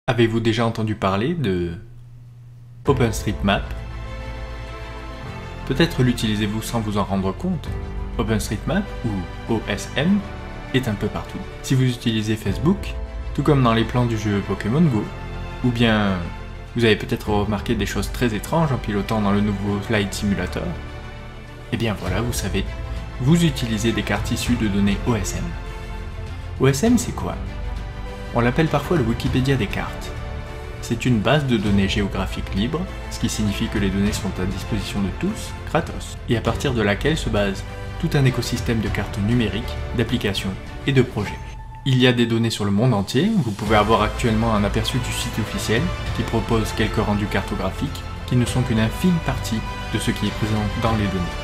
Avez-vous déjà entendu parler de OpenStreetMap? Peut-être l'utilisez-vous sans vous en rendre compte. OpenStreetMap, ou OSM, est un peu partout. Si vous utilisez Facebook, tout comme dans les plans du jeu Pokémon Go, ou bien vous avez peut-être remarqué des choses très étranges en pilotant dans le nouveau Flight Simulator, eh bien voilà, vous savez, vous utilisez des cartes issues de données OSM. OSM, c'est quoi? On l'appelle parfois le Wikipédia des cartes. C'est une base de données géographiques libre, ce qui signifie que les données sont à disposition de tous, gratos, et à partir de laquelle se base tout un écosystème de cartes numériques, d'applications et de projets. Il y a des données sur le monde entier, vous pouvez avoir actuellement un aperçu du site officiel qui propose quelques rendus cartographiques qui ne sont qu'une infime partie de ce qui est présent dans les données.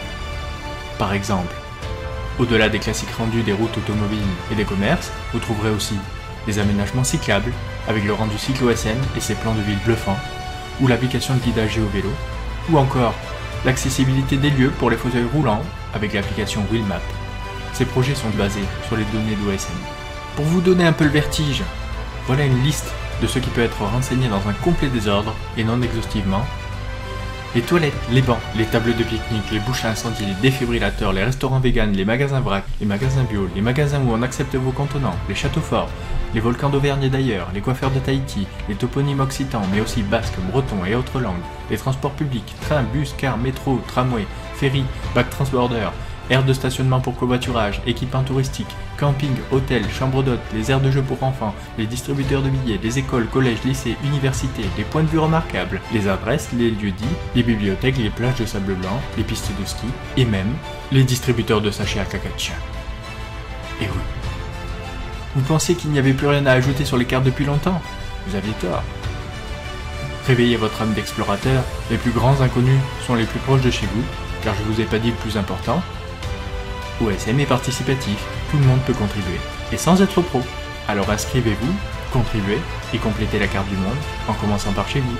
Par exemple, au-delà des classiques rendus des routes automobiles et des commerces, vous trouverez aussi des aménagements cyclables, avec le rendu cyclo-OSM et ses plans de ville bluffants, ou l'application de guidage géovélo, ou encore l'accessibilité des lieux pour les fauteuils roulants avec l'application Wheelmap. Ces projets sont basés sur les données d'OSM. Pour vous donner un peu le vertige, voilà une liste de ce qui peut être renseigné dans un complet désordre et non exhaustivement. Les toilettes, les bancs, les tables de pique-nique, les bouches à incendie, les défibrillateurs, les restaurants véganes, les magasins vrac, les magasins bio, les magasins où on accepte vos contenants, les châteaux forts, les volcans d'Auvergne et d'ailleurs, les coiffeurs de Tahiti, les toponymes occitans mais aussi basques, bretons et autres langues, les transports publics, trains, bus, cars, métro, tramway, ferry, back transborder, aires de stationnement pour covoiturage, équipements touristiques, camping, hôtels, chambres d'hôtes, les aires de jeux pour enfants, les distributeurs de billets, les écoles, collèges, lycées, universités, les points de vue remarquables, les adresses, les lieux-dits, les bibliothèques, les plages de sable blanc, les pistes de ski, et même les distributeurs de sachets à caca de chien. Et oui. Vous pensiez qu'il n'y avait plus rien à ajouter sur les cartes depuis longtemps? Vous aviez tort. Réveillez votre âme d'explorateur, les plus grands inconnus sont les plus proches de chez vous, car je vous ai pas dit le plus important. OSM est participatif, tout le monde peut contribuer, et sans être pro. Alors inscrivez-vous, contribuez et complétez la carte du monde en commençant par chez vous.